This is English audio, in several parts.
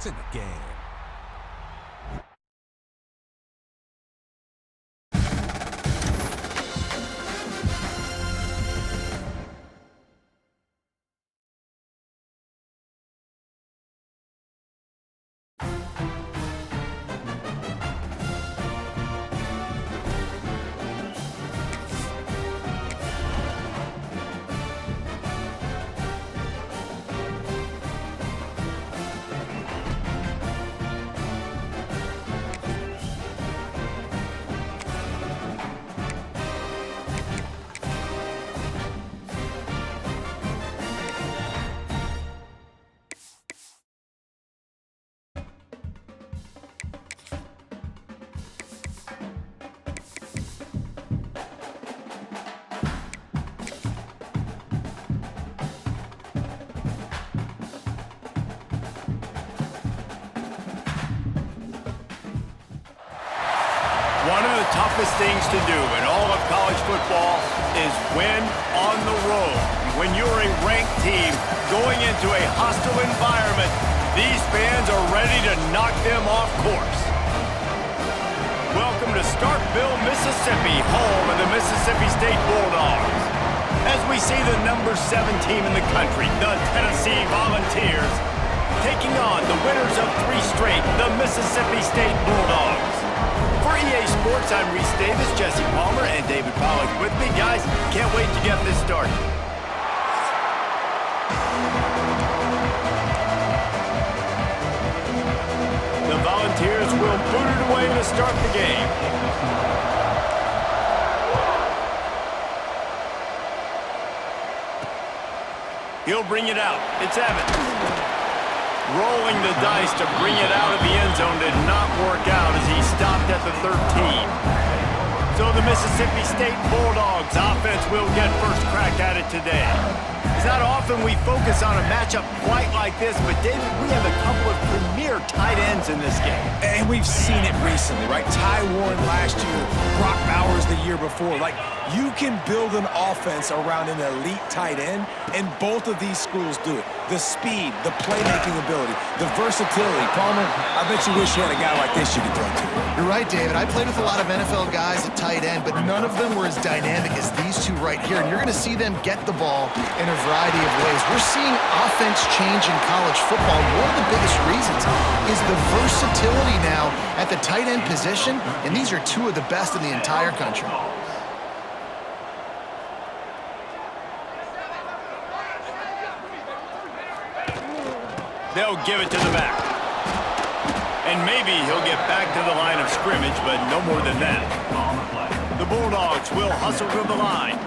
to the game. One of the toughest things to do in all of college football is win on the road. When you're a ranked team going into a hostile environment, these fans are ready to knock them off course. Welcome to Starkville, Mississippi, home of the Mississippi State Bulldogs. As we see the number 7 team in the country, the Tennessee Volunteers, taking on the winners of 3 straight, the Mississippi State Bulldogs. For EA Sports, I'm Reese Davis, Jesse Palmer, and David Pollack with me. Guys, can't wait to get this started. The Volunteers will boot it away to start the game. He'll bring it out. It's Evans. Rolling the dice to bring it out of the end zone did not work out as he stopped at the 13. So the Mississippi State Bulldogs offense will get first crack at it today. It's not often we focus on a matchup quite like this, but David, we have a couple of premier tight ends in this game. And we've seen it recently, right? Ty Warren last year, Brock Bowers the year before. Like, you can build an offense around an elite tight end, and both of these schools do it. The speed, the playmaking ability, the versatility. Palmer, I bet you wish you had a guy like this you could throw to. You're right, David. I played with a lot of NFL guys at tight end, but none of them were as dynamic as these two right here. And you're going to see them get the ball in a variety of ways. We're seeing offense change in college football. One of the biggest reasons is the versatility now at the tight end position, and these are two of the best in the entire country. They'll give it to the back. And maybe he'll get back to the line of scrimmage, but no more than that. The Bulldogs will hustle to the line.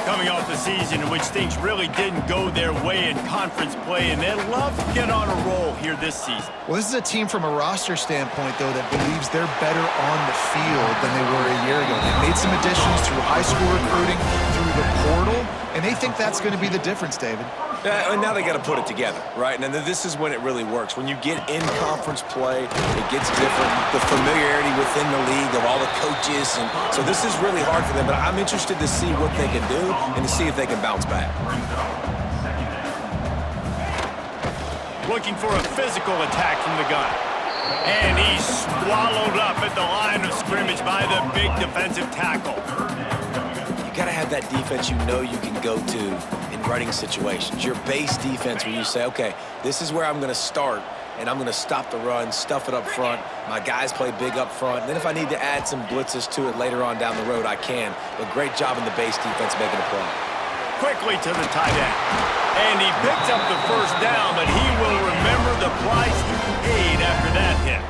Coming off the season in which things really didn't go their way in conference play, and they'd love to get on a roll here this season. Well, this is a team from a roster standpoint, though, that believes they're better on the field than they were a year ago. They've made some additions through high school recruiting, through the portal, and they think that's going to be the difference, David. And now they got to put it together, right? And then this is when it really works. When you get in conference play, it gets different. The familiarity within the league of all the coaches. And so this is really hard for them, but I'm interested to see what they can do and to see if they can bounce back. Looking for a physical attack from the gun. And he's swallowed up at the line of scrimmage by the big defensive tackle. You got to have that defense you know you can go to in running situations. Your base defense where you say, okay, this is where I'm going to start, and I'm going to stop the run, stuff it up front. My guys play big up front. And then if I need to add some blitzes to it later on down the road, I can. But great job in the base defense making a play. Quickly to the tight end. And he picks up the first down, but he will remember the price he paid after that hit.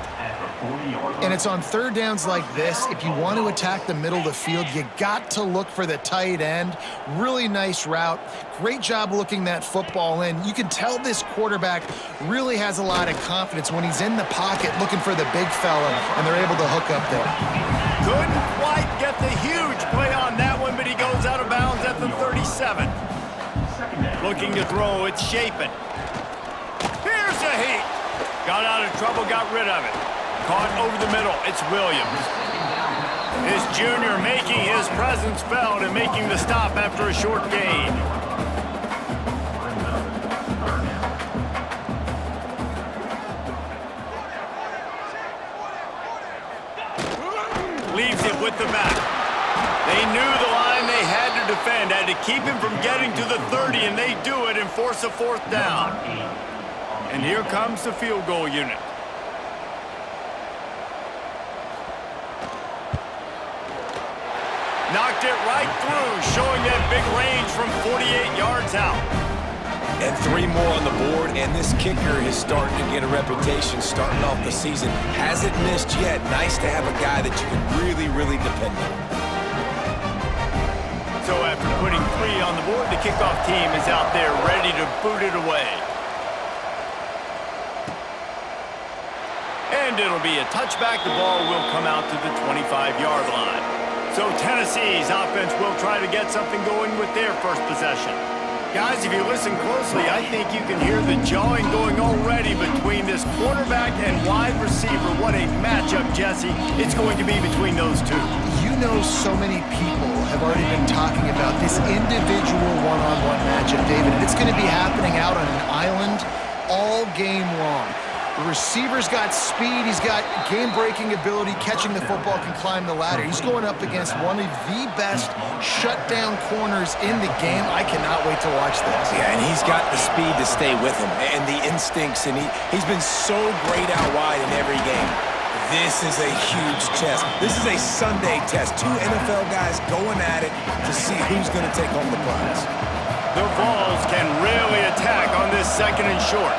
And it's on third downs like this, if you want to attack the middle of the field, you got to look for the tight end. Really nice route. Great job looking that football in. You can tell this quarterback really has a lot of confidence when he's in the pocket looking for the big fella, and they're able to hook up there. Couldn't quite get the huge play on that one, but he goes out of bounds at the 37. Looking to throw, it's Shapen. Here's a heat. Got out of trouble, got rid of it. Caught over the middle, it's Williams. His junior making his presence felt and making the stop after a short gain. the back. They knew the line they had to defend, had to keep him from getting to the 30, and they do it and force a fourth down. And here comes the field goal unit. Knocked it right through, showing that big range from 48 yards out. And 3 more on the board, and this kicker is starting to get a reputation starting off the season. Hasn't missed yet. Nice to have a guy that you can really, really depend on. So after putting 3 on the board, the kickoff team is out there ready to boot it away. And it'll be a touchback. The ball will come out to the 25-yard line. So Tennessee's offense will try to get something going with their first possession. Guys, if you listen closely, I think you can hear the jawing going already between this quarterback and wide receiver. What a matchup, Jesse. It's going to be between those two. You know, so many people have already been talking about this individual one-on-one matchup, David. It's going to be happening out on an island all game long. The receiver's got speed, he's got game-breaking ability, catching the football, can climb the ladder. He's going up against one of the best shutdown corners in the game. I cannot wait to watch this. Yeah, and he's got the speed to stay with him and the instincts, and he's been so great out wide in every game. This is a huge test. This is a Sunday test. 2 NFL guys going at it to see who's going to take home the prize. The Vols can really attack on this 2nd and short.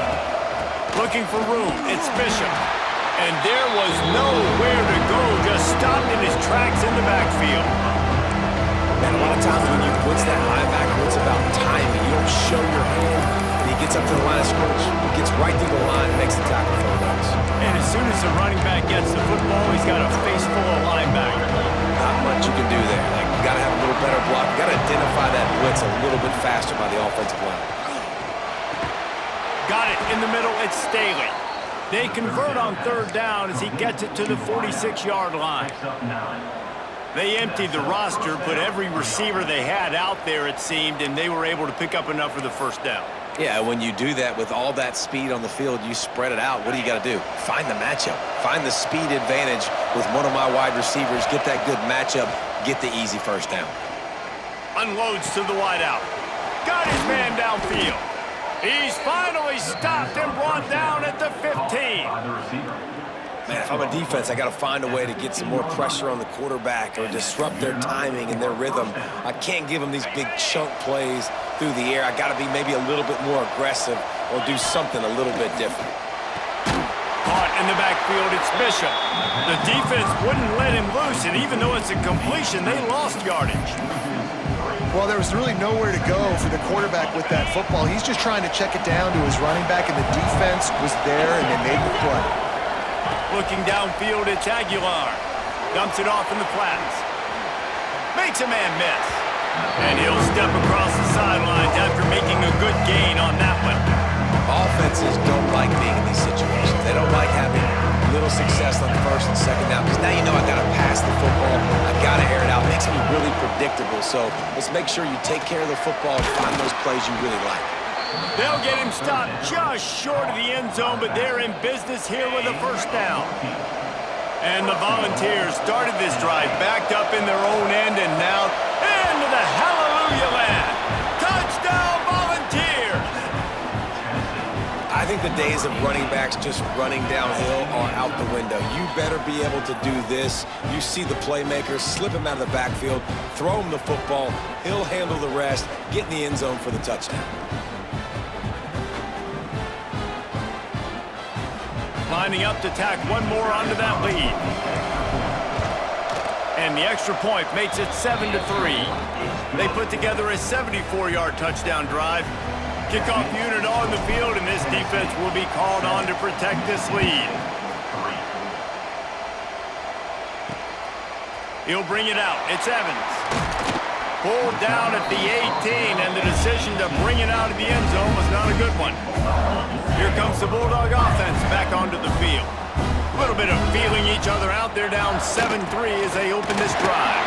Looking for room, it's Bishop. And there was nowhere to go, just stopped in his tracks in the backfield. And a lot of times when you blitz that linebacker, it's about timing. You don't show your hand, and he gets up to the line of scrimmage. He gets right through the line and makes the tackle for the Vols. And as soon as the running back gets the football, he's got a face full of linebackers. Not much you can do there. Like, you got to have a little better block. You got to identify that blitz a little bit faster by the offensive line. Got it in the middle, it's Staley. They convert on 3rd down as he gets it to the 46-yard line. They emptied the roster, put every receiver they had out there, it seemed, and they were able to pick up enough for the 1st down. Yeah, when you do that with all that speed on the field, you spread it out. What do you got to do? Find the matchup. Find the speed advantage with one of my wide receivers. Get that good matchup. Get the easy 1st down. Unloads to the wideout. Got his man downfield. He's finally stopped and brought down at the 15. Man, if I'm a defense, I got to find a way to get some more pressure on the quarterback or disrupt their timing and their rhythm. I can't give them these big chunk plays through the air. I got to be maybe a little bit more aggressive or do something a little bit different. Caught in the backfield, it's Bishop. The defense wouldn't let him loose, and even though it's a completion, they lost yardage. Well, there was really nowhere to go for the quarterback with that football. He's just trying to check it down to his running back, and the defense was there, and they made the play. Looking downfield, it's Aguilar. Dumps it off in the flats. Makes a man miss. And he'll step across the sidelines after making a good gain on that one. Offenses don't like being in these situations. They don't like having little success on the 1st and 2nd down, because now you know I got to pass the football. I got to air it out. It makes me really predictable. So let's make sure you take care of the football and find those plays you really like. They'll get him stopped just short of the end zone, but they're in business here with a 1st down. And the Volunteers started this drive backed up in their own end, and now into the hallelujah land. Touchdown, Volunteers! I think the days of running backs just running downhill are out the window. You better be able to do this. You see the playmaker, slip him out of the backfield, throw him the football, he'll handle the rest, get in the end zone for the touchdown. Lining up to tack one more onto that lead. And the extra point makes it 7-3. They put together a 74-yard touchdown drive. Kickoff unit on the field, and this defense will be called on to protect this lead. He'll bring it out. It's Evans. Pulled down at the 18, and the decision to bring it out of the end zone was not a good one. Here comes the Bulldog offense back onto the field. A little bit of feeling each other out. They're down 7-3 as they open this drive.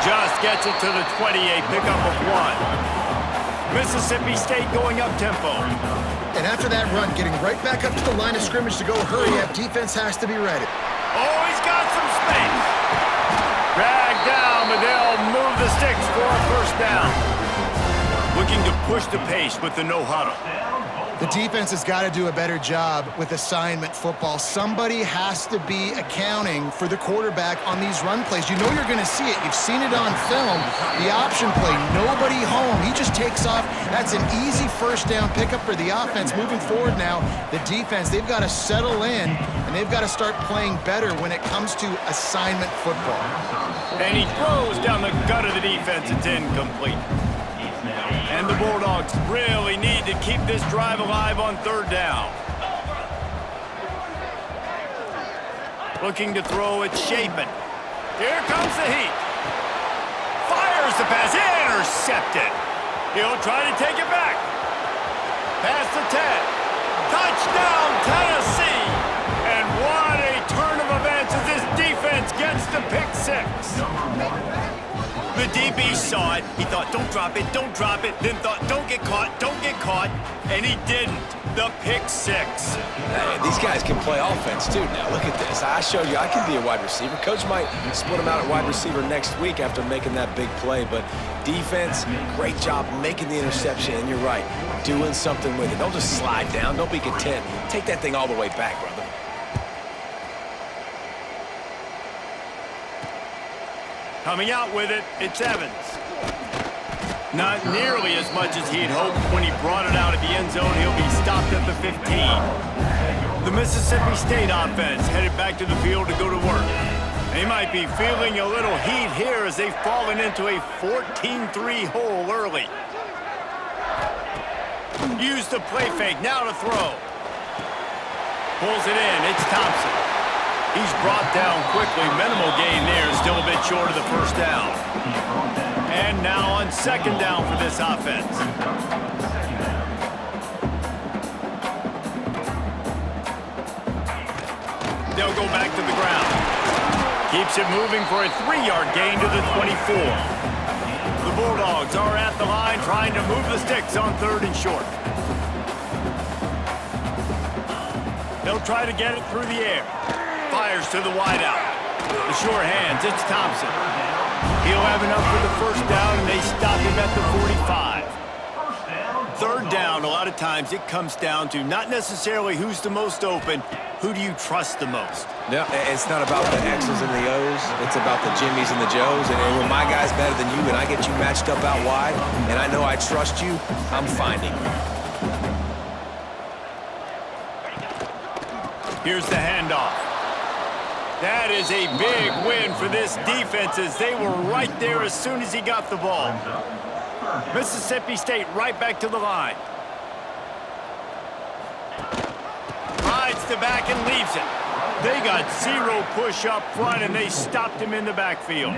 Just gets it to the 28, pickup of 1. Mississippi State going up tempo. And after that run, getting right back up to the line of scrimmage to go hurry up, defense has to be ready. Oh, he's got some space. Dragged down, but they'll move the sticks for a first down. Looking to push the pace with the no huddle. The defense has got to do a better job with assignment football. Somebody has to be accounting for the quarterback on these run plays. You know you're going to see it. You've seen it on film. The option play, nobody home. He just takes off. That's an easy first down pickup for the offense. Moving forward now, the defense, they've got to settle in, and they've got to start playing better when it comes to assignment football. And he throws down the gut of the defense. It's incomplete. And the Bulldogs really need to keep this drive alive on third down. Looking to throw it, Shapen. Here comes the heat. Fires the pass, intercepted. He'll try to take it back. Past the 10. Touchdown, Tennessee. And what a turn of events as this defense gets the pick six. The DB saw it. He thought, don't drop it, then thought, don't get caught, and he didn't. The pick six. Hey, these guys can play offense, too, now. Look at this. I showed you I can be a wide receiver. Coach might split him out at wide receiver next week after making that big play, but defense, great job making the interception, and you're right, doing something with it. Don't just slide down. Don't be content. Take that thing all the way back, brother. Coming out with it, it's Evans. Not nearly as much as he'd hoped when he brought it out of the end zone. He'll be stopped at the 15. The Mississippi State offense headed back to the field to go to work. They might be feeling a little heat here as they've fallen into a 14-3 hole early. Use the play fake, now to throw. Pulls it in, it's Thompson. He's brought down quickly. Minimal gain there, still a bit short of the first down. And now on second down for this offense. They'll go back to the ground. Keeps it moving for a 3-yard gain to the 24. The Bulldogs are at the line trying to move the sticks on third and short. They'll try to get it through the air. Fires to the wideout. The sure hands, it's Thompson. He'll have enough for the first down, and they stop him at the 45. Third down, a lot of times it comes down to not necessarily who's the most open, who do you trust the most? No, it's not about the X's and the O's. It's about the Jimmies and the Joes. And when my guy's better than you and I get you matched up out wide, and I know I trust you, I'm finding you. Here's the handoff. That is a big win for this defense as they were right there as soon as he got the ball. Mississippi State right back to the line. Rides the back and leaves it. They got zero push up front and they stopped him in the backfield.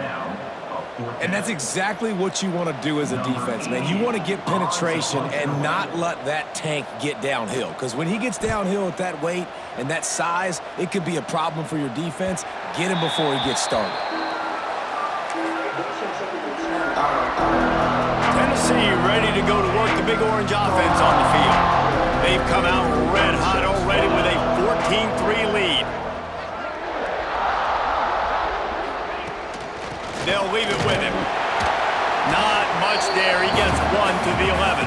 And that's exactly what you want to do as a defense, man. You want to get penetration and not let that tank get downhill. Because when he gets downhill at that weight and that size, it could be a problem for your defense. Get him before he gets started. Tennessee ready to go to work the Big Orange offense on the field. They've come out red hot already with a 14-3 lead. They'll leave it with him. Not much there. He gets one to the 11.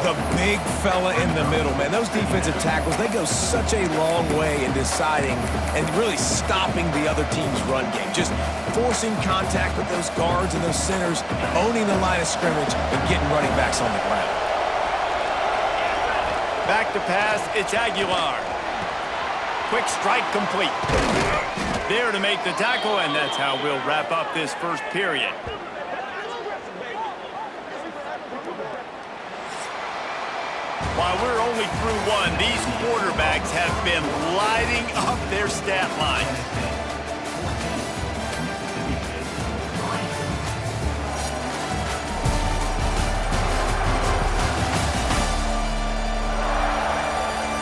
The big fella in the middle, man. Those defensive tackles, they go such a long way in deciding and really stopping the other team's run game. Just forcing contact with those guards and those centers, owning the line of scrimmage, and getting running backs on the ground. Back to pass, it's Aguilar. Quick strike complete. There to make the tackle, and that's how we'll wrap up this first period. While we're only through one, these quarterbacks have been lighting up their stat lines.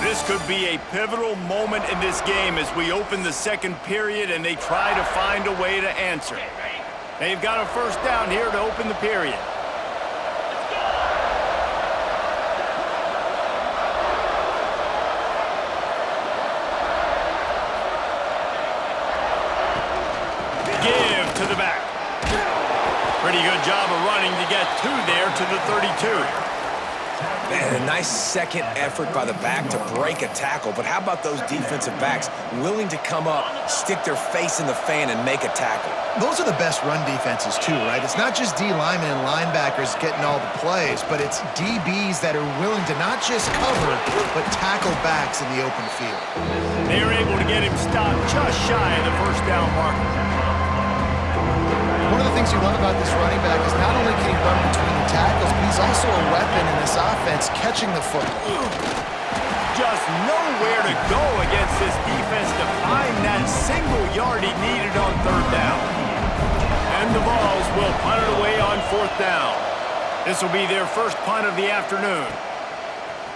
This could be a pivotal moment in this game as we open the second period and they try to find a way to answer. They've got a first down here to open the period. Give get two there to the 32. Man, a nice second effort by the back to break a tackle, but how about those defensive backs willing to come up, stick their face in the fan, and make a tackle? Those are the best run defenses too, right? It's not just D linemen and linebackers getting all the plays, but it's DBs that are willing to not just cover, but tackle backs in the open field. They were able to get him stopped just shy of the first down marker. One of the things you love about this running back is not only can he run between the tackles, but he's also a weapon in this offense catching the football. Just nowhere to go against this defense to find that single yard he needed on third down. And the Vols will punt it away on fourth down. This will be their first punt of the afternoon.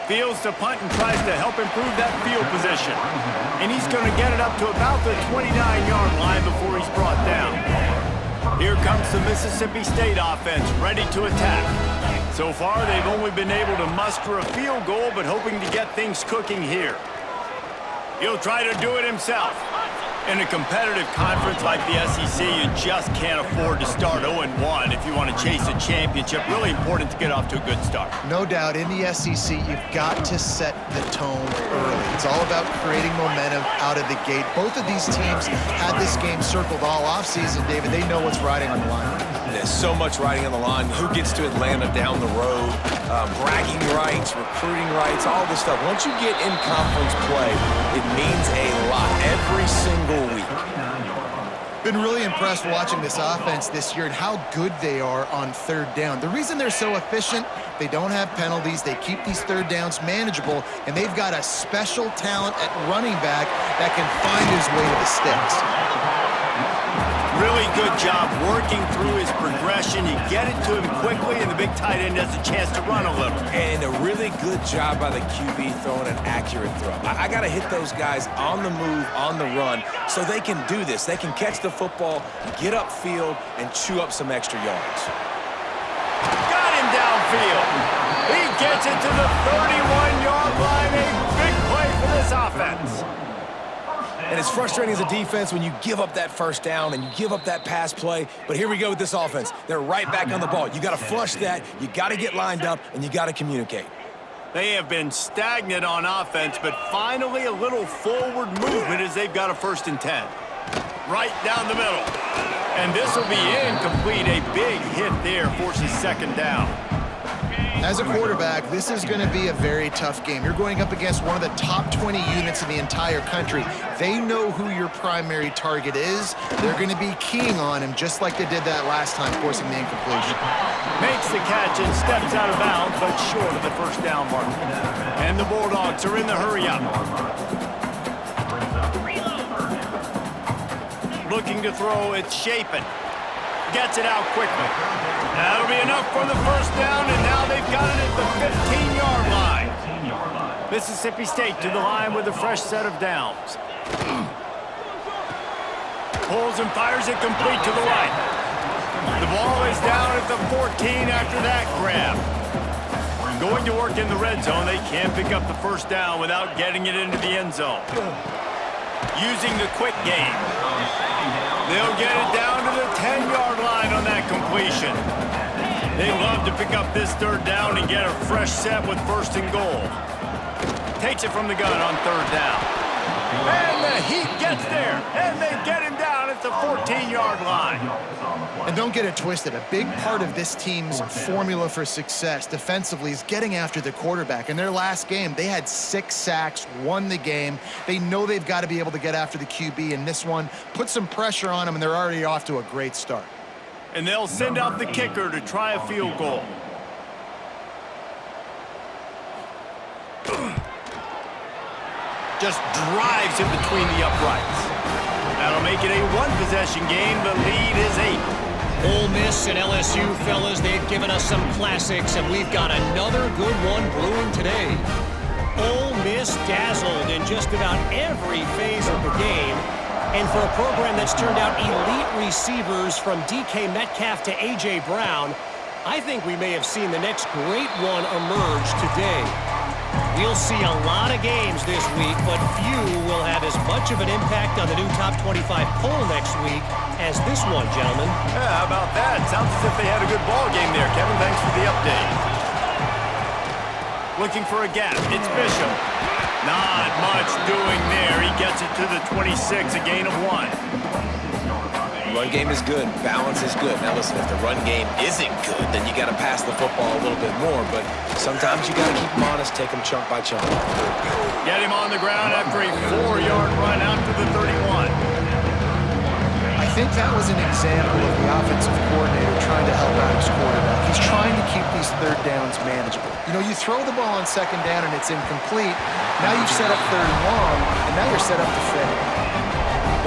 Fields to punt and tries to help improve that field position. And he's going to get it up to about the 29-yard line before he's brought down. Here comes the Mississippi State offense, ready to attack. So far, they've only been able to muster a field goal, but hoping to get things cooking here. He'll try to do it himself. In a competitive conference like the SEC, you just can't afford to start 0-1 if you want to chase a championship. Really important to get off to a good start. No doubt, in the SEC, you've got to set the tone early. It's all about creating momentum out of the gate. Both of these teams had this game circled all offseason, David. They know what's riding on the line. There's so much riding on the line. Who gets to Atlanta down the road? Bragging rights, recruiting rights, all this stuff. Once you get in conference play, it means a lot every single week. Been really impressed watching this offense this year and how good they are on third down. The reason they're so efficient, they don't have penalties, they keep these third downs manageable, and they've got a special talent at running back that can find his way to the sticks. Really good job working through his progression. You get it to him quickly, and the big tight end has a chance to run a little. And a really good job by the QB throwing an accurate throw. I got to hit those guys on the move, on the run, so they can do this. They can catch the football, get upfield, and chew up some extra yards. Got him downfield. He gets it to the 31-yard line. A big play for this offense. And it's frustrating as a defense when you give up that first down and you give up that pass play. But here we go with this offense. They're right back on the ball. You got to flush that. You got to get lined up, and you got to communicate. They have been stagnant on offense, but finally a little forward movement as they've got a 1st and 10. Right down the middle. And this will be incomplete. A big hit there forces second down. As a quarterback, this is going to be a very tough game. You're going up against one of the top 20 units in the entire country. They know who your primary target is. They're going to be keying on him just like they did that last time, forcing the incompletion. Makes the catch and steps out of bounds, but short of the first down mark. And the Bulldogs are in the hurry-up. Looking to throw, it's Shapen. Gets it out quickly. That'll be enough for the first down, and now they've got it at the 15-yard line. Mississippi State to the line with a fresh set of downs. Pulls and fires it complete to the right. The ball is down at the 14 after that grab. Going to work in the red zone, they can't pick up the first down without getting it into the end zone. Using the quick game. They'll get it down to the 10-yard line on that completion. They love to pick up this third down and get a fresh set with 1st and goal. Takes it from the gun on third down. And the Heat gets there, and they get him down at the 14-yard line. And don't get it twisted. A big part of this team's formula for success defensively is getting after the quarterback. In their last game, they had 6 sacks, won the game. They know they've got to be able to get after the QB, and this one put some pressure on them, and they're already off to a great start. And they'll send out the kicker to try a field goal. Just drives in between the uprights. That'll make it a one-possession game. The lead is 8. Ole Miss and LSU, fellas, they've given us some classics, and we've got another good one brewing today. Ole Miss dazzled in just about every phase of the game. And for a program that's turned out elite receivers from DK Metcalf to A.J. Brown, I think we may have seen the next great one emerge today. We'll see a lot of games this week, but few will have as much of an impact on the new Top 25 poll next week as this one, gentlemen. Yeah, how about that? Sounds as if they had a good ball game there, Kevin. update. Looking for a gap. It's Bishop. Not much doing there. He gets it to the 26, a gain of 1. Run game is good. Balance is good. Now listen, if the run game isn't good, then you got to pass the football a little bit more. But sometimes you got to keep them honest, take them chunk by chunk. Get him on the ground after a 4-yard run out to the 31. I think that was an example of the offensive coordinator trying to help out his quarterback. He's trying to keep these third downs manageable. You know, you throw the ball on second down and it's incomplete. Now you've set up third and long, and now you're set up to fail.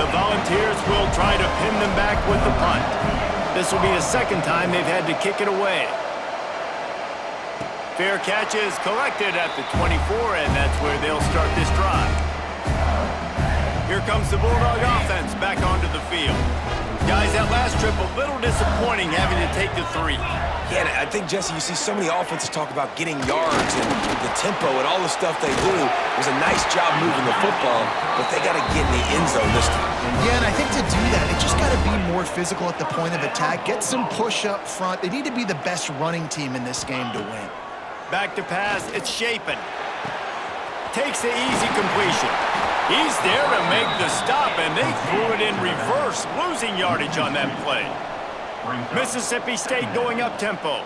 The Volunteers will try to pin them back with the punt. This will be the second time they've had to kick it away. Fair catch is collected at the 24, and that's where they'll start this drive. Here comes the Bulldog offense back onto the field. Guys, that last trip a little disappointing having to take the 3. Yeah, and I think, Jesse, you see so many offenses talk about getting yards and the tempo and all the stuff they do. It was a nice job moving the football, but they got to get in the end zone this time. Yeah, and I think to do that, they just got to be more physical at the point of attack. Get some push up front. They need to be the best running team in this game to win. Back to pass, it's Shapen. Takes the easy completion. He's there to make the stop, and they threw it in reverse, losing yardage on that play. Mississippi State going up-tempo.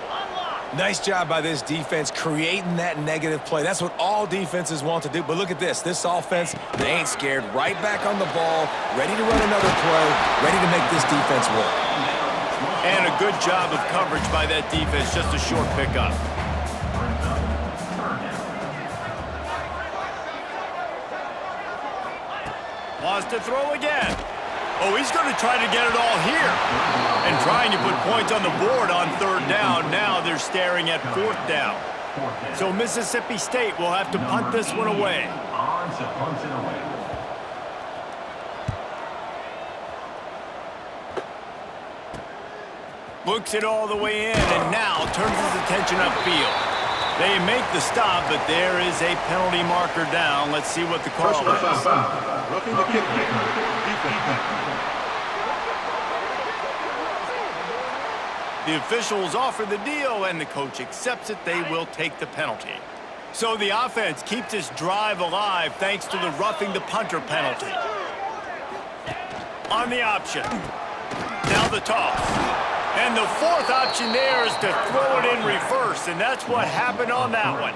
Nice job by this defense creating that negative play. That's what all defenses want to do. But look at this. This offense, they ain't scared. Right back on the ball, ready to run another play, ready to make this defense work. And a good job of coverage by that defense, just a short pickup. Wants to throw again. Oh, he's going to try to get it all here. And trying to put points on the board on third down. Now they're staring at fourth down. So Mississippi State will have to punt this one away. Looks it all the way in and now turns his attention upfield. They make the stop, but there is a penalty marker down. Let's see what the call is. Roughing the kick. The officials offer the deal, and the coach accepts it. They will take the penalty. So the offense keeps this drive alive thanks to the roughing the punter penalty. On the option. Now the toss. And the fourth option there is to throw it in reverse, and that's what happened on that one.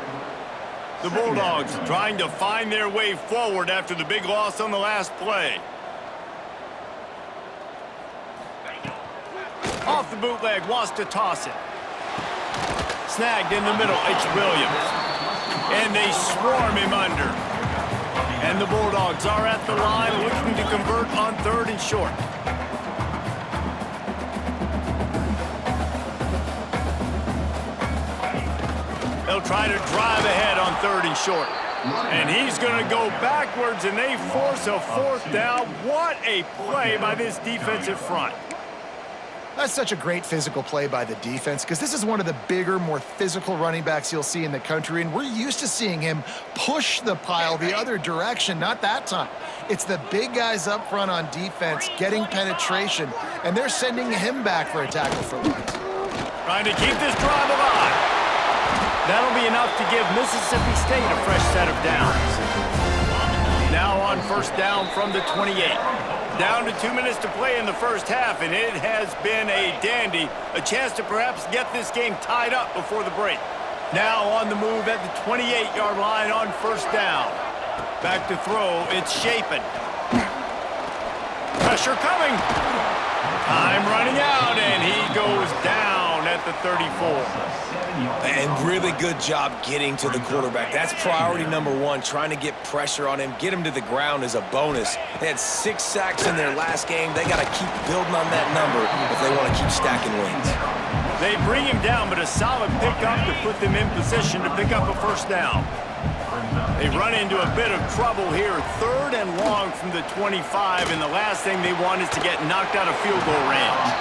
The Bulldogs trying to find their way forward after the big loss on the last play. Off the bootleg, wants to toss it. Snagged in the middle, it's Williams. And they swarm him under. And the Bulldogs are at the line looking to convert on third and short. They'll try to drive ahead on third and short. And he's going to go backwards, and they force a fourth down. What a play by this defensive front. That's such a great physical play by the defense because this is one of the bigger, more physical running backs you'll see in the country, and we're used to seeing him push the pile the other direction. Not that time. It's the big guys up front on defense getting penetration, and they're sending him back for a tackle for loss. Trying to keep this drive alive. That'll be enough to give Mississippi State a fresh set of downs. Now on first down from the 28. Down to 2 minutes to play in the first half, and it has been a dandy. A chance to perhaps get this game tied up before the break. Now on the move at the 28-yard line on first down. Back to throw, it's Shapen. Pressure coming. Time running out, and he goes down at the 34. And really good job getting to the quarterback. That's priority number one, trying to get pressure on him. Get him to the ground is a bonus. They had 6 sacks in their last game. They got to keep building on that number if they want to keep stacking wins. They bring him down, but a solid pickup to put them in position to pick up a first down. They run into a bit of trouble here. Third and long from the 25, and the last thing they want is to get knocked out of field goal range.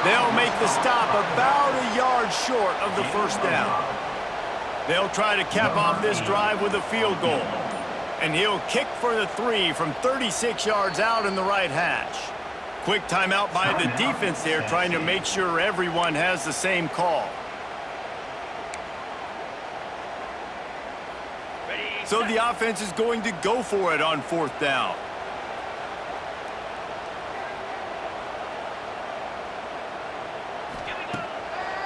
They'll make the stop about a yard short of the first down. They'll try to cap off this drive with a field goal. And he'll kick for the 3 from 36 yards out in the right hash. Quick timeout by the defense there, trying to make sure everyone has the same call. So the offense is going to go for it on 4th down.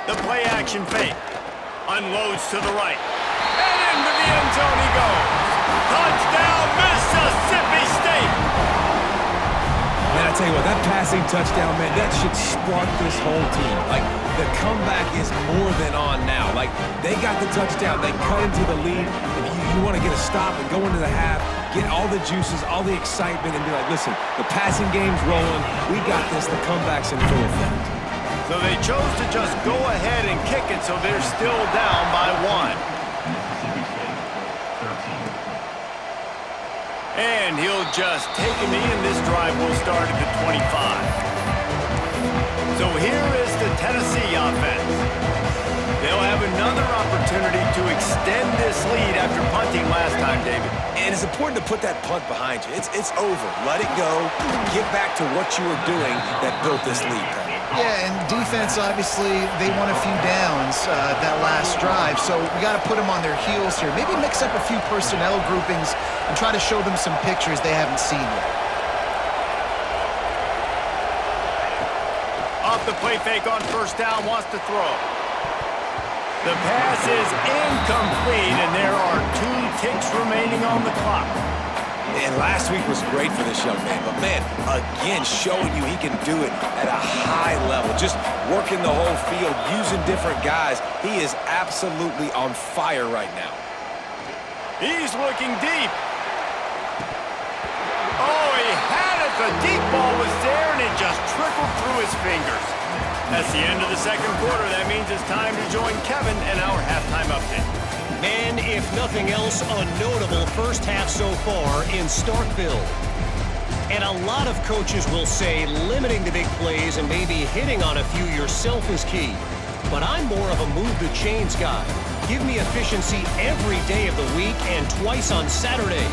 The play action fake. Unloads to the right. And into the end zone he goes. Touchdown, Mississippi State. Man, I tell you what, that passing touchdown, man, that should spark this whole team. Like, the comeback is more than on now. Like, they got the touchdown, they cut into the lead, and you want to get a stop and go into the half, get all the juices, all the excitement, and be like, listen, the passing game's rolling, we got this, the comeback's in full effect. So they chose to just go ahead and kick it, so they're still down by 1. And he'll just take a knee, and this drive will start at the 25. So here is the Tennessee offense. They'll have another opportunity to extend this lead after punting last time, David. And it's important to put that punt behind you. It's over. Let it go. Get back to what you were doing that built this lead, Pat. Yeah, and defense, obviously, they won a few downs that last drive, so we got to put them on their heels here. Maybe mix up a few personnel groupings and try to show them some pictures they haven't seen yet. Off the play fake on 1st down, wants to throw. The pass is incomplete, and there are 2 ticks remaining on the clock. And last week was great for this young man. But, man, again, showing you he can do it at a high level. Just working the whole field, using different guys. He is absolutely on fire right now. He's looking deep. Oh, he had it. The deep ball was there, and it just trickled through his fingers. That's the end of the 2nd quarter. That means it's time to join Kevin in our halftime update. Man, if nothing else, a notable first half so far in Starkville. And a lot of coaches will say limiting the big plays and maybe hitting on a few yourself is key. But I'm more of a move the chains guy. Give me efficiency every day of the week and twice on Saturday.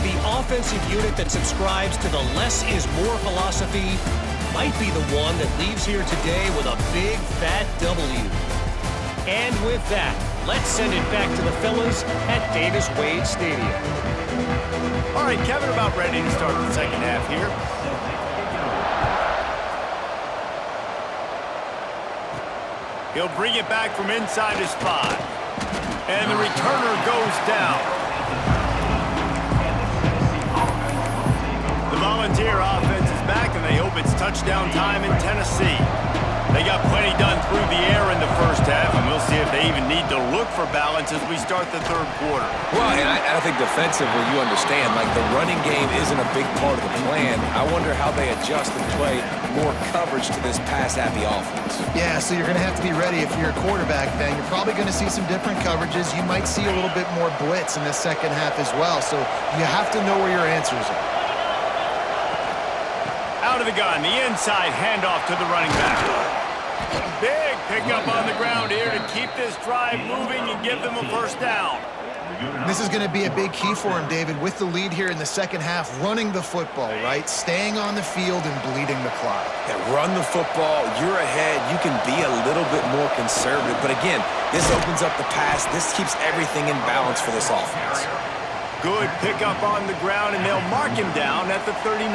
The offensive unit that subscribes to the less is more philosophy might be the one that leaves here today with a big fat W. And with that, let's send it back to the fellas at Davis-Wade Stadium. All right, Kevin, about ready to start the 2nd half here. He'll bring it back from inside his 5. And the returner goes down. The Volunteer offense is back, and they hope it's touchdown time in Tennessee. They got plenty done through the air in the first half, and we'll see if they even need to look for balance as we start the 3rd quarter. Well, and I think defensively, you understand, like the running game isn't a big part of the plan. I wonder how they adjust and play more coverage to this pass-happy offense. Yeah, so you're going to have to be ready if you're a quarterback then. You're probably going to see some different coverages. You might see a little bit more blitz in the 2nd half as well, so you have to know where your answers are. Out of the gun, the inside handoff to the running back. Big pickup on the ground here to keep this drive moving and give them a 1st down. This is going to be a big key for him, David, with the lead here in the 2nd half, running the football, right? Staying on the field and bleeding the clock. Yeah, run the football, you're ahead, you can be a little bit more conservative. But again, this opens up the pass. This keeps everything in balance for this offense. Good pickup on the ground, and they'll mark him down at the 39.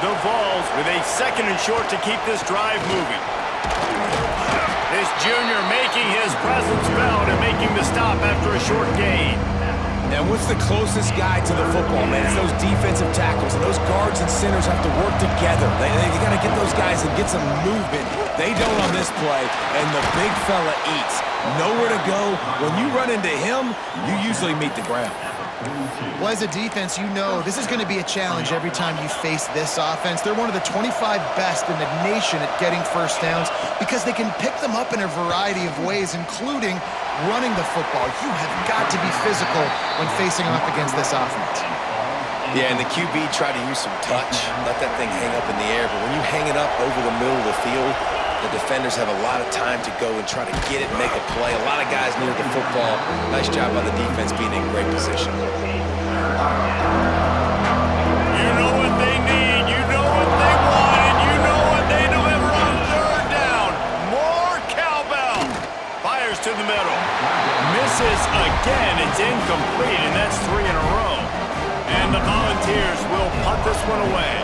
The Vols with a 2nd and short to keep this drive moving. This junior making his presence felt and making the stop after a short gain. And what's the closest guy to the football, man? It's those defensive tackles, and those guards and centers have to work together. They got to get those guys and get some movement. They don't on this play, and the big fella eats. Nowhere to go. When you run into him, you usually meet the ground. Well, as a defense, you know this is going to be a challenge every time you face this offense. They're one of the 25 best in the nation at getting 1st downs because they can pick them up in a variety of ways, including running the football. You have got to be physical when facing off against this offense. Yeah, and the QB tried to use some touch, let that thing hang up in the air. But when you hang it up over the middle of the field, the defenders have a lot of time to go and try to get it and make a play. A lot of guys near the football. Nice job by the defense being in great position. You know what they need, you know what they want, and you know what they deliver on 3rd down. More cowbell. Fires to the middle. misses again. It's incomplete, and that's 3 in a row. And the Volunteers will punt this one away.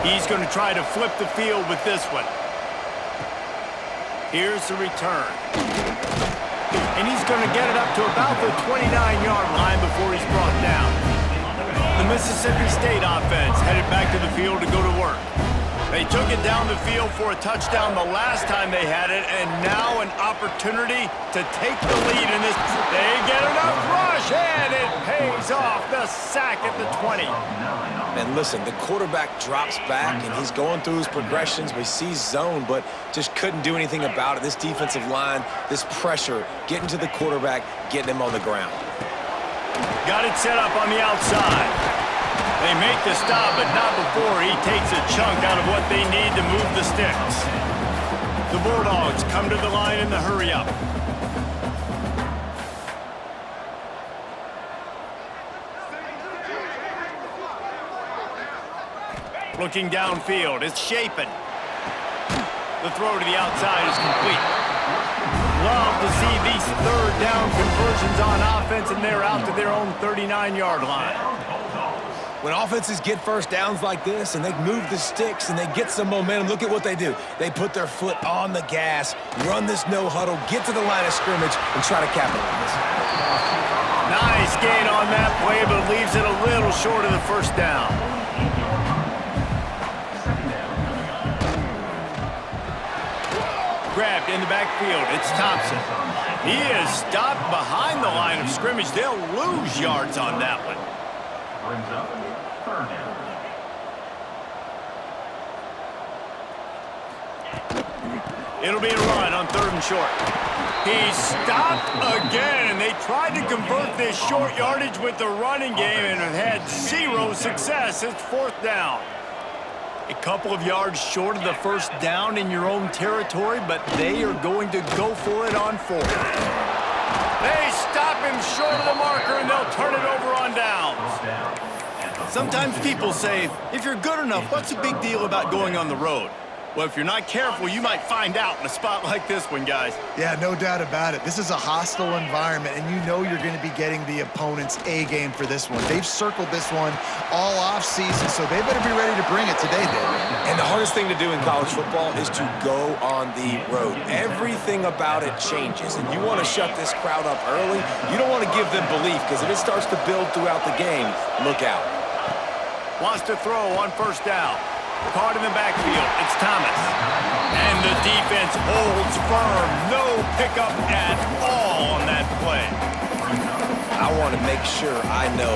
He's going to try to flip the field with this one. Here's the return. And he's going to get it up to about the 29-yard line before he's brought down. The Mississippi State offense headed back to the field to go to work. They took it down the field for a touchdown the last time they had it, and now an opportunity to take the lead in this. They get enough rush, and it pays off. The sack at the 20. And listen, the quarterback drops back, and he's going through his progressions. We see zone, but just couldn't do anything about it. This defensive line, this pressure, getting to the quarterback, getting him on the ground. Got it set up on the outside. They make the stop, but not before he takes a chunk out of what they need to move the sticks. The Bulldogs come to the line in the hurry-up. Looking downfield, it's Shapen. The throw to the outside is complete. Love to see these third down conversions on offense, and they're out to their own 39-yard line. When offenses get first downs like this and they move the sticks and they get some momentum, look at what they do. They put their foot on the gas, run this no huddle, get to the line of scrimmage, and try to capitalize. Nice gain on that play, but leaves it a little short of the first down. Grabbed in the backfield, it's Thompson. He is stopped behind the line of scrimmage. They'll lose yards on that one. Brings up third down. It'll be a run on 3rd and short. He stopped again, and they tried to convert this short yardage with the running game and have had 0 success. It's 4th down. A couple of yards short of the first down in your own territory, but they are going to go for it on 4th. They stop him short of the marker, and they'll turn it over on downs. Sometimes people say, if you're good enough, what's the big deal about going on the road? Well, if you're not careful, you might find out in a spot like this one, guys. Yeah, no doubt about it. This is a hostile environment, and you know you're going to be getting the opponent's A-game for this one. They've circled this one all off-season, so they better be ready to bring it today, David. And the hardest thing to do in college football is to go on the road. Everything about it changes, and you want to shut this crowd up early. You don't want to give them belief, because if it starts to build throughout the game, look out. Wants to throw on 1st down. Caught in the backfield, it's Thomas. And the defense holds firm. No pickup at all on that play. I want to make sure I know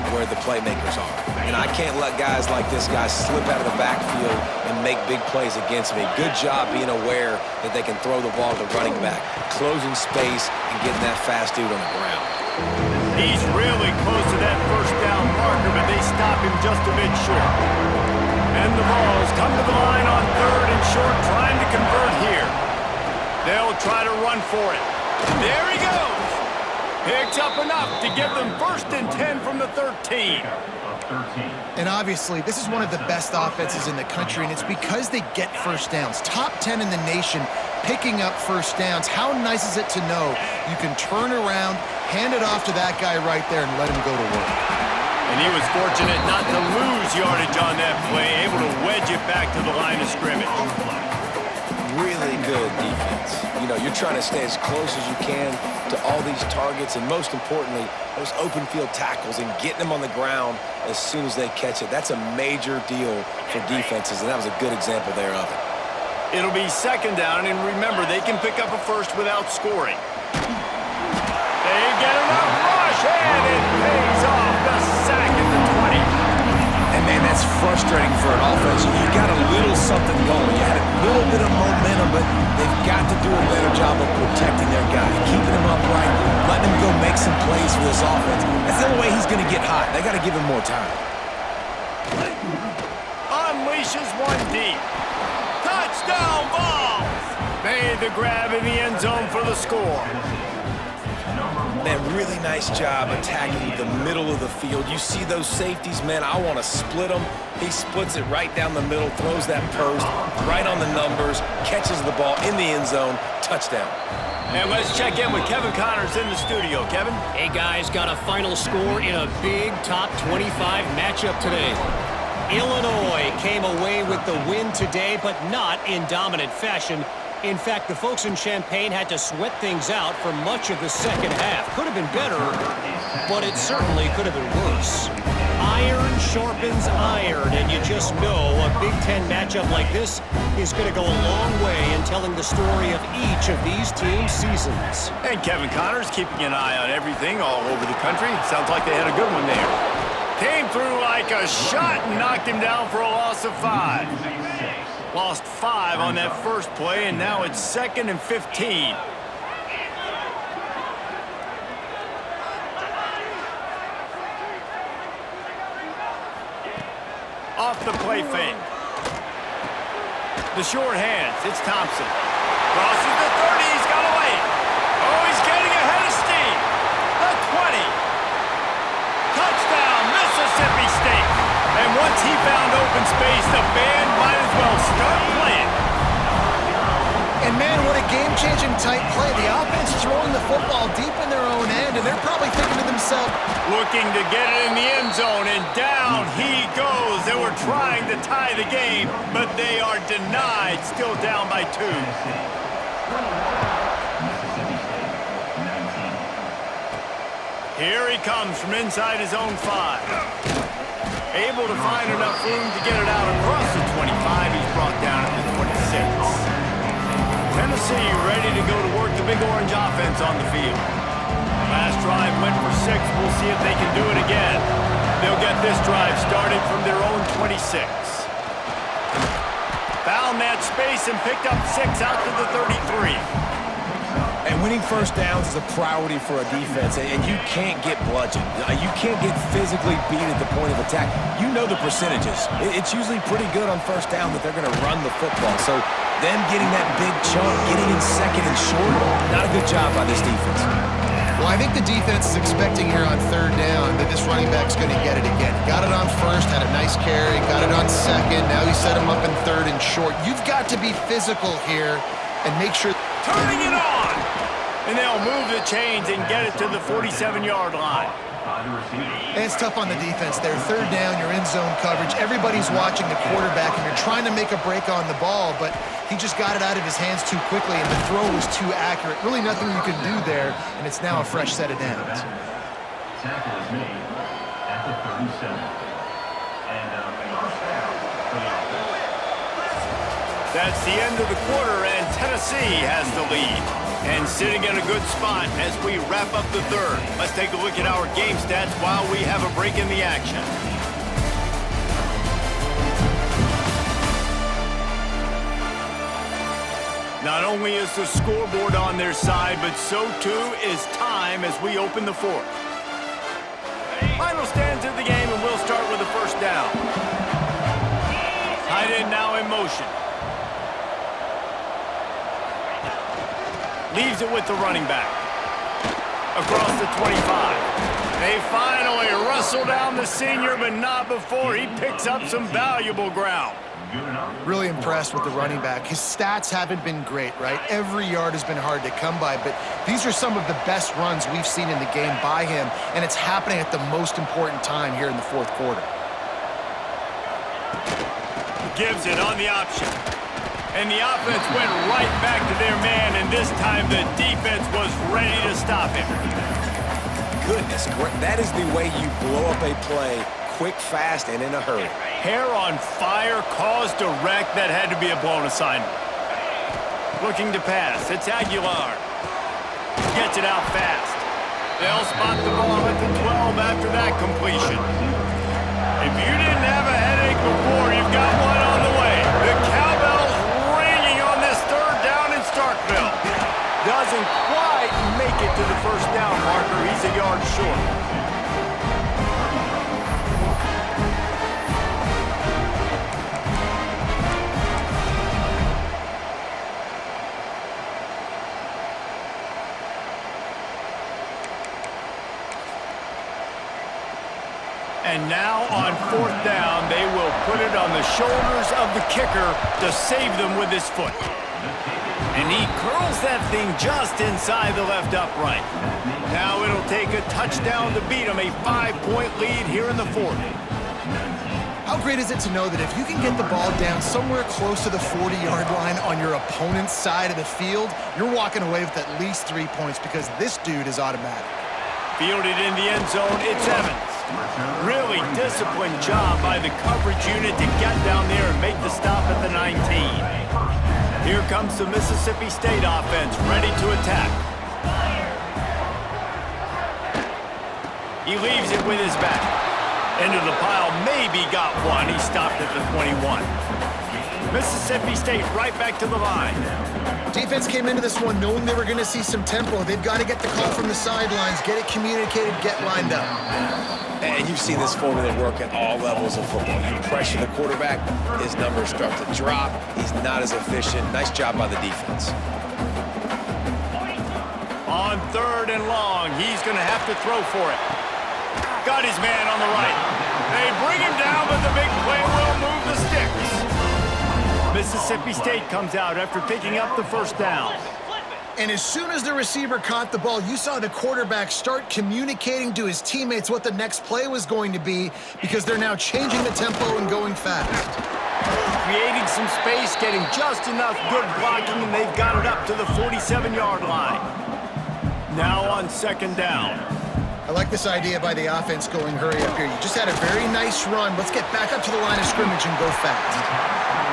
where the playmakers are. And I can't let guys like this guy slip out of the backfield and make big plays against me. Good job being aware that they can throw the ball to the running back, closing space and getting that fast dude on the ground. He's really close to that 1st down marker, but they stop him just a bit short. And the Vols come to the line on 3rd and short, trying to convert here. They'll try to run for it. There he goes. Picks up enough to give them 1st and 10 from the 13. And obviously, this is one of the best offenses in the country, and it's because they get first downs. Top 10 in the nation picking up first downs. How nice is it to know you can turn around, hand it off to that guy right there, and let him go to work. And he was fortunate not to lose yardage on that play, able to wedge it back to the line of scrimmage. Really good defense. You know, you're trying to stay as close as you can to all these targets, and most importantly, those open field tackles and getting them on the ground as soon as they catch it. That's a major deal for defenses, and that was a good example there of it. It'll be 2nd down, and remember, they can pick up a first without scoring. They get enough rush, and it pays off. The sack at the 20. And man, that's frustrating for an offense. You got a little something going. You had a little bit of momentum, but they've got to do a better job of protecting their guy, keeping him upright, letting him go make some plays for this offense. That's the only way he's going to get hot. They got to give him more time. Unleashes one deep. Touchdown, Vols! Made the grab in the end zone for the score. Man, really nice job attacking the middle of the field. You see those safeties, man, I want to split them. He splits it right down the middle, throws that post, right on the numbers, catches the ball in the end zone, touchdown. And let's check in with Kevin Connors in the studio. Kevin? Hey, guys, got a final score in a big top 25 matchup today. Illinois came away with the win today, but not in dominant fashion. In fact, the folks in Champaign had to sweat things out for much of the second half. Could have been better, but it certainly could have been worse. Iron sharpens iron, and you just know a Big Ten matchup like this is going to go a long way in telling the story of each of these teams' seasons. And Kevin Connors keeping an eye on everything all over the country. Sounds like they had a good one there. Came through like a shot and knocked him down for a loss of 5. Lost 5 on that first play, and now it's 2nd and 15. Off the play fake. The short hands. It's Thompson. Crosses the 30. He's got away. Oh, he's getting ahead of steam. The 20. Touchdown, Mississippi State. And once he found open space, the band might as well start playing. And man, what a game-changing tight play. The offense throwing the football deep in their own end, and they're probably thinking to themselves, Looking to get it in the end zone, and down he goes. They were trying to tie the game, but they are denied, still down by 2. Here he comes from inside his own 5. Able to find enough room to get it out across the 25. He's brought down at the 26. Tennessee ready to go to work the Big Orange offense on the field. Last drive went for 6. We'll see if they can do it again. They'll get this drive started from their own 26. Found that space and picked up 6 out to the 33. And winning first downs is a priority for a defense, and you can't get bludgeoned. You can't get physically beat at the point of attack. You know the percentages. It's usually pretty good on first down that they're going to run the football. So them getting that big chunk, getting in second and short, not a good job by this defense. well, I think the defense is expecting here on 3rd down that this running back's going to get it again. Got it on first, had a nice carry, got it on 2nd. Now he set him up in 3rd and short. You've got to be physical here and make sure... Turning it on! And they'll move the chains and get it to the 47-yard line. And it's tough on the defense there. 3rd down, you're in zone coverage. Everybody's watching the quarterback, and you're trying to make a break on the ball, but he just got it out of his hands too quickly, and the throw was too accurate. Really nothing you can do there, and it's now a fresh set of downs. Tackle is made at the 37. And first down for the offense. That's the end of the quarter, and Tennessee has the lead. And sitting in a good spot as we wrap up the 3rd. Let's take a look at our game stats while we have a break in the action. Not only is the scoreboard on their side, but so too is time as we open the 4th. Final stands of the game, and we'll start with the first down. Tight end now in motion. Leaves it with the running back. Across the 25. They finally wrestle down the senior, but not before he picks up some valuable ground. Really impressed with the running back. His stats haven't been great, right? Every yard has been hard to come by, but these are some of the best runs we've seen in the game by him, and it's happening at the most important time here in the 4th quarter. Gives it on the option. And the offense went right back to their man, and this time the defense was ready to stop him. Goodness, that is the way you blow up a play quick, fast, and in a hurry. Hair on fire, caused a wreck that had to be a blown assignment. Looking to pass, it's Aguilar. Gets it out fast. They'll spot the ball at the 12 after that completion. If you didn't have a headache before, you've got one on the way. The cowbell's ringing on this 3rd down in Starkville. Doesn't quite make it to the first down marker. He's a yard short. And now on 4th down, they will put it on the shoulders of the kicker to save them with his foot. And he curls that thing just inside the left upright. Now it'll take a touchdown to beat him, a 5-point lead here in the 4th. How great is it to know that if you can get the ball down somewhere close to the 40-yard line on your opponent's side of the field, you're walking away with at least 3 points because this dude is automatic. Fielded in the end zone, it's Evans. Really disciplined job by the coverage unit to get down there and make the stop at the 19. Here comes the Mississippi State offense, ready to attack. He leaves it with his back. Into the pile, maybe got one. He stopped at the 21. Mississippi State right back to the line. Defense came into this one knowing they were going to see some tempo. They've got to get the call from the sidelines, get it communicated, get lined up. And you've seen this formula work at all levels of football. You pressure the quarterback, his numbers start to drop. He's not as efficient. Nice job by the defense. On 3rd and long, he's going to have to throw for it. Got his man on the right. They bring him down, but the big play will move the sticks. Mississippi State comes out after picking up the 1st down. And as soon as the receiver caught the ball, you saw the quarterback start communicating to his teammates what the next play was going to be because they're now changing the tempo and going fast. Creating some space, getting just enough good blocking, and they've got it up to the 47-yard line. Now on 2nd down. I like this idea by the offense going hurry up here. You just had a very nice run. Let's get back up to the line of scrimmage and go fast.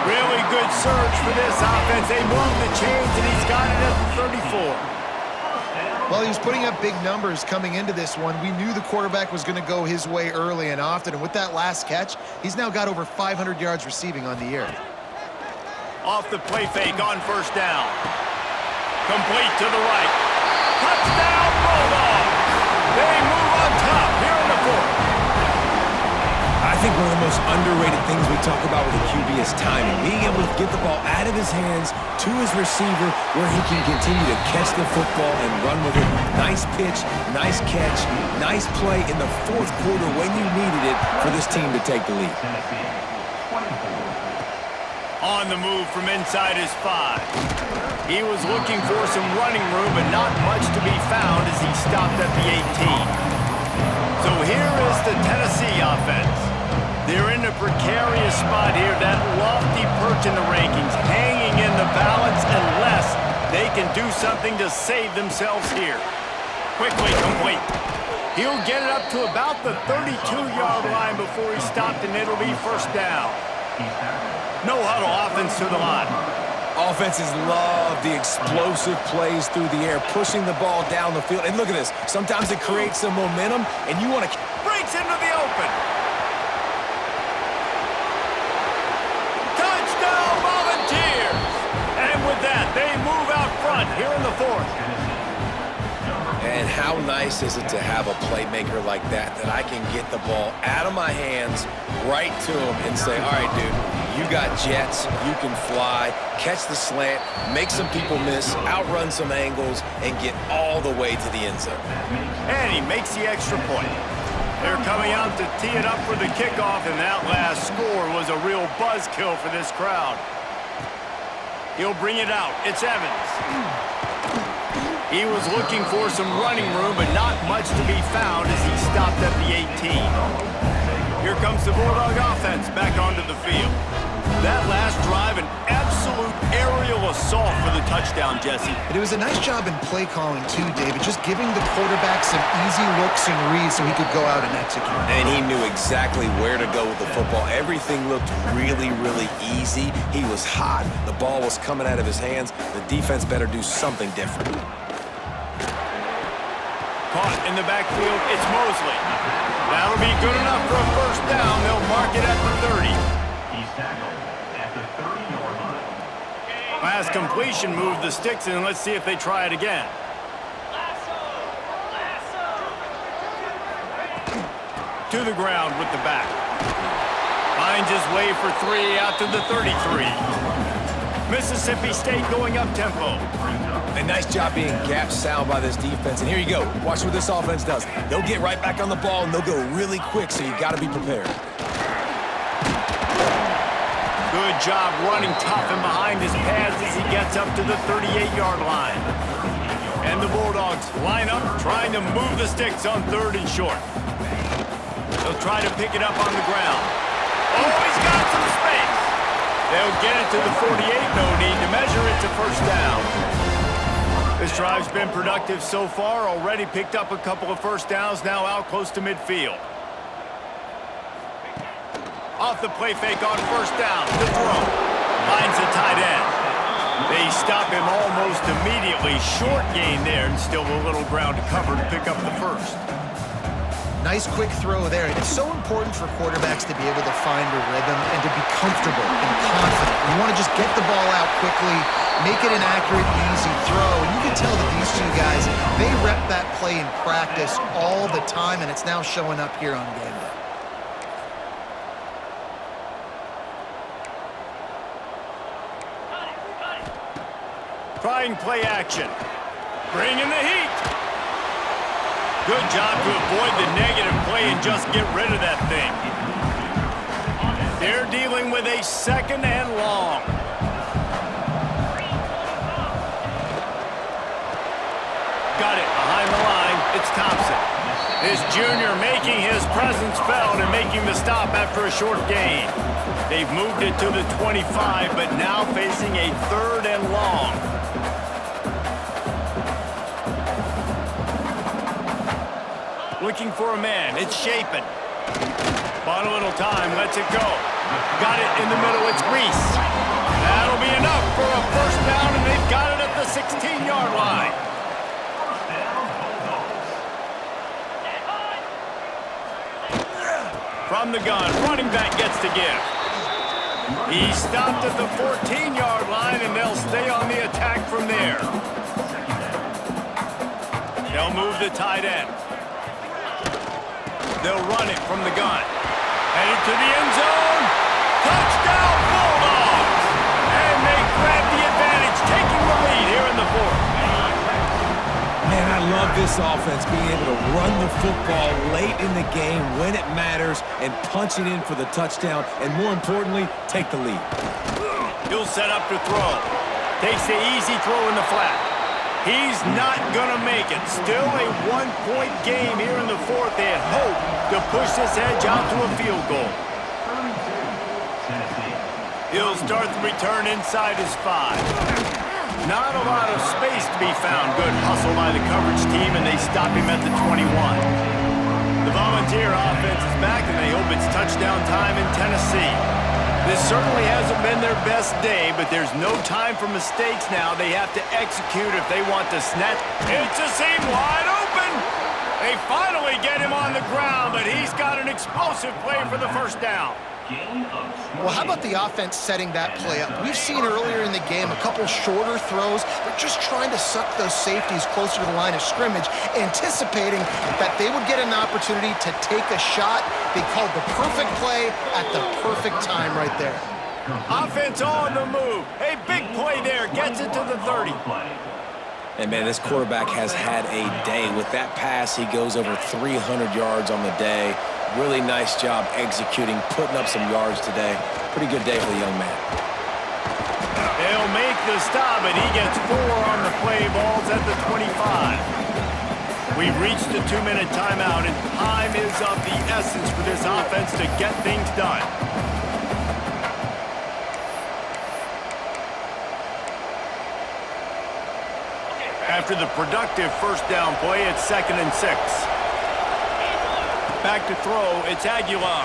Really good surge for this offense. They move the chains, and he's got it at the 34. Well, he was putting up big numbers coming into this one. We knew the quarterback was going to go his way early and often, and with that last catch, he's now got over 500 yards receiving on the year. Off the play fake on 1st down. Complete to the right. Touchdown, Bulldogs! They move on top here in the 4th. I think one of the most underrated things we talk about with a QB is timing. Being able to get the ball out of his hands to his receiver where he can continue to catch the football and run with it. Nice pitch, nice catch, nice play in the 4th quarter when you needed it for this team to take the lead. On the move from inside his 5. He was looking for some running room, but not much to be found as he stopped at the 18. So here is the Tennessee offense. They're in a precarious spot here, that lofty perch in the rankings, hanging in the balance unless they can do something to save themselves here. Quickly complete. He'll get it up to about the 32-yard line before he stopped, and it'll be 1st down. No huddle offense to the line. Offenses love the explosive plays through the air, pushing the ball down the field. And look at this. Sometimes it creates some momentum, and you want to... Breaks into the open. Touchdown, Volunteers! And with that, they move out front here in the 4th. And how nice is it to have a playmaker like that I can get the ball out of my hands right to him and say, all right, dude, you got jets, you can fly, catch the slant, make some people miss, outrun some angles, and get all the way to the end zone. And he makes the extra point. They're coming out to tee it up for the kickoff, and that last score was a real buzzkill for this crowd. He'll bring it out. It's Evans. He was looking for some running room, but not much to be found as he stopped at the 18. Here comes the Bulldog offense back onto the field. That last drive, an absolute aerial assault for the touchdown, Jesse. But it was a nice job in play calling, too, David, just giving the quarterback some easy looks and reads so he could go out and execute. And he knew exactly where to go with the football. Everything looked really, really easy. He was hot. The ball was coming out of his hands. The defense better do something different. Caught in the backfield, it's Mosley. That'll be good enough for a 1st down. They'll mark it at the 30. He's tackled at the 30-yard line. Last completion moved the sticks, and let's see if they try it again. To the ground with the back. Finds his way for 3 out to the 33. Mississippi State going up tempo. And nice job being gap sound by this defense. And here you go. Watch what this offense does. They'll get right back on the ball, and they'll go really quick, so you got to be prepared. Good job running tough and behind his pads as he gets up to the 38-yard line. And the Bulldogs line up, trying to move the sticks on 3rd and short. They'll try to pick it up on the ground. Oh, he's got some space. They'll get it to the 48, no need to measure it to first down. This drive's been productive so far, already picked up a couple of first downs, now out close to midfield. Off the play fake on first down, the throw. Finds the tight end. They stop him almost immediately. Short gain there, and still a little ground to cover to pick up the first. Nice quick throw there. It's so important for quarterbacks to be able to find a rhythm and to be comfortable and confident. You want to just get the ball out quickly, make it an accurate, easy throw. And you can tell that these two guys, they rep that play in practice all the time, and it's now showing up here on game day. Trying play action. Bringing the heat. Good job to avoid the negative play and just get rid of that thing. They're dealing with a 2nd and long. Got it behind the line. It's Thompson. This junior making his presence felt and making the stop after a short gain. They've moved it to the 25, but now facing a 3rd and long. Looking for a man. It's Shapen. Bought a little time. Lets it go. Got it in the middle. It's Reese. That'll be enough for a first down, and they've got it at the 16-yard line. From the gun, running back gets to give. He stopped at the 14-yard line, and they'll stay on the attack from there. They'll move the tight end. They'll run it from the gun. Headed to the end zone. Touchdown, Bulldogs! And they grab the advantage, taking the lead here in the 4th. Man, I love this offense, being able to run the football late in the game when it matters and punch it in for the touchdown, and more importantly, take the lead. He'll set up to throw. Takes the easy throw in the flat. He's not going to make it. Still a 1-point game here in the 4th. They hope to push this edge out to a field goal. He'll start the return inside his 5. Not a lot of space to be found. Good hustle by the coverage team, and they stop him at the 21. The Volunteer offense is back, and they hope it's touchdown time in Tennessee. This certainly hasn't been their best day, but there's no time for mistakes now. They have to execute if they want to snatch. It's a seam wide open. They finally get him on the ground, but he's got an explosive play for the first down. Well, how about the offense setting that play up? We've seen earlier in the game a couple shorter throws. They're just trying to suck those safeties closer to the line of scrimmage, anticipating that they would get an opportunity to take a shot. They called the perfect play at the perfect time right there. Offense on the move. A big play there. Gets it to the 30. And, man, this quarterback has had a day. With that pass, he goes over 300 yards on the day. Really nice job executing, putting up some yards today. Pretty good day for the young man. They'll make the stop, and he gets 4 on the play. Ball's at the 25. We've reached the 2-minute timeout, and time is of the essence for this offense to get things done. After the productive first down play, it's 2nd and 6. Back to throw, it's Aguilar.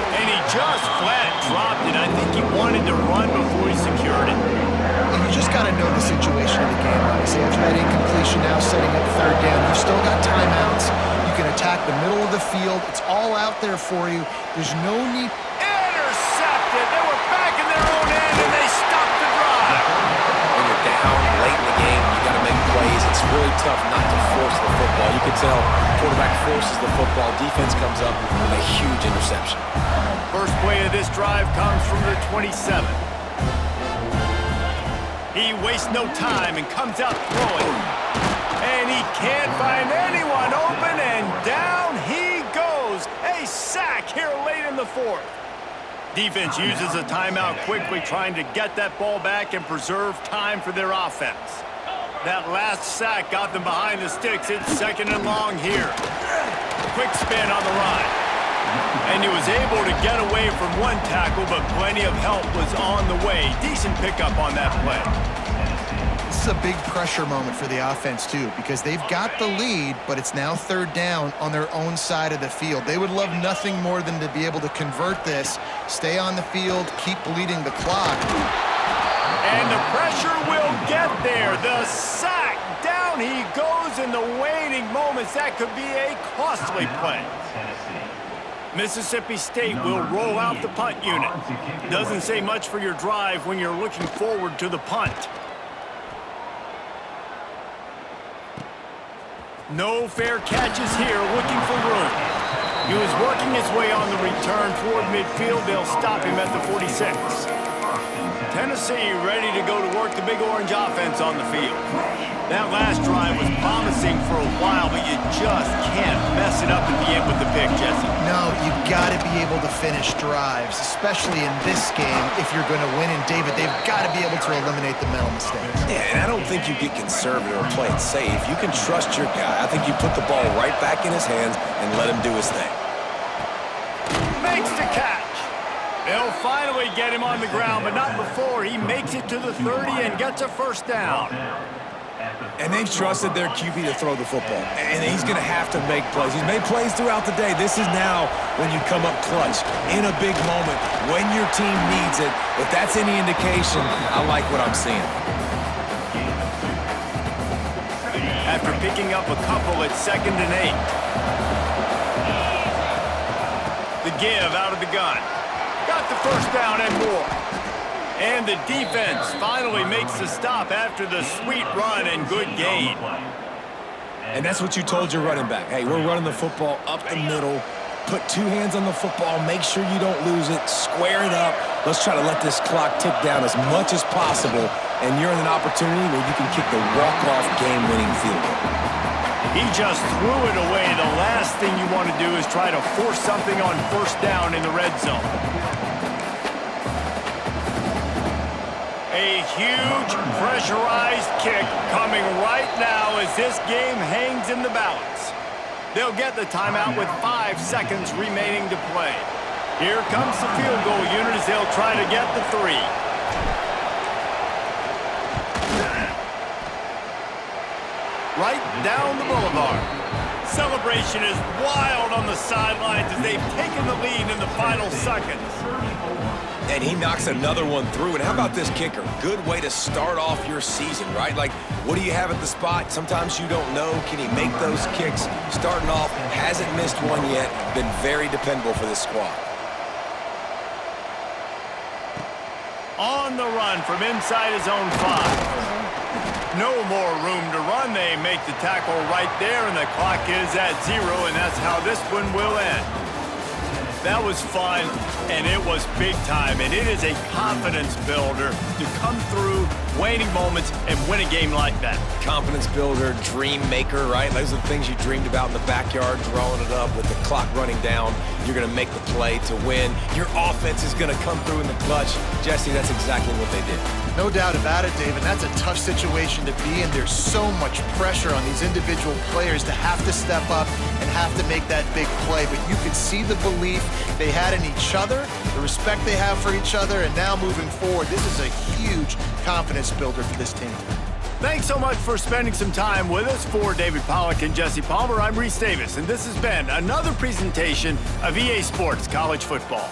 And he just flat dropped it. I think he wanted to run before he secured it. And you just got to know the situation of the game, obviously. After that incompletion, now setting up 3rd down. You've still got timeouts. You can attack the middle of the field. It's all out there for you. There's no need. Intercepted. They were back in their own end, and they stopped the drive. When you're down late in the game, you got to make plays. It's really tough not to force the football. You can tell quarterback forces the football. Defense comes up with a huge interception. First play of this drive comes from the 27. He wastes no time and comes out throwing. And he can't find anyone open, and down he goes. A sack here late in the fourth. Defense uses a timeout quickly, trying to get that ball back and preserve time for their offense. That last sack got them behind the sticks. It's 2nd and long here. Quick spin on the run. And he was able to get away from one tackle, but plenty of help was on the way. Decent pickup on that play. This is a big pressure moment for the offense, too, because they've got the lead, but it's now 3rd down on their own side of the field. They would love nothing more than to be able to convert this, stay on the field, keep bleeding the clock. And the pressure will get there. The sack. Down he goes in the waning moments. That could be a costly play. Mississippi State will roll out the punt unit. Doesn't say much for your drive when you're looking forward to the punt. No fair catches here, looking for room. He was working his way on the return toward midfield. They'll stop him at the 46. Tennessee ready to go to work the Big Orange offense on the field. That last drive was promising for a while, but you just can't mess it up at the end with the pick, Jesse. No, you got to be able to finish drives, especially in this game if you're going to win. And David, they've got to be able to eliminate the mental mistakes. Yeah, and I don't think you get conservative or play it safe. You can trust your guy. I think you put the ball right back in his hands and let him do his thing. Makes the catch. They'll finally get him on the ground, but not before he makes it to the 30 and gets a 1st down. And they've trusted their QB to throw the football. And he's going to have to make plays. He's made plays throughout the day. This is now when you come up clutch in a big moment when your team needs it. If that's any indication, I like what I'm seeing. After picking up a couple at 2nd and 8. The give out of the gun. Got the 1st down and more. And the defense finally makes the stop after the sweet run and good gain. And that's what you told your running back. Hey, we're running the football up the middle. Put 2 hands on the football. Make sure you don't lose it. Square it up. Let's try to let this clock tick down as much as possible. And you're in an opportunity where you can kick the walk-off game-winning field goal. He just threw it away. The last thing you want to do is try to force something on 1st down in the red zone. A huge pressurized kick coming right now as this game hangs in the balance. They'll get the timeout with 5 seconds remaining to play. Here comes the field goal unit as they'll try to get the 3. Right down the boulevard. Celebration is wild on the sidelines as they've taken the lead in the final seconds. And he knocks another one through. And how about this kicker? Good way to start off your season, right? Like, what do you have at the spot? Sometimes you don't know. Can he make those kicks? Starting off, hasn't missed one yet. Been very dependable for this squad. On the run from inside his own 5. No more room to run. They make the tackle right there, and the clock is at 0, and that's how this one will end. That was fun, and it was big time, and it is a confidence builder to come through waning moments and win a game like that. Confidence builder, dream maker, right? Those are the things you dreamed about in the backyard, drawing it up with the clock running down. You're going to make the play to win. Your offense is going to come through in the clutch. Jesse, that's exactly what they did. No doubt about it, David. That's a tough situation to be in. There's so much pressure on these individual players to have to step up and have to make that big play. But you could see the belief they had in each other, the respect they have for each other, and now moving forward, this is a huge confidence builder for this team. Thanks so much for spending some time with us. For David Pollack and Jesse Palmer, I'm Reese Davis, and this has been another presentation of EA Sports College Football.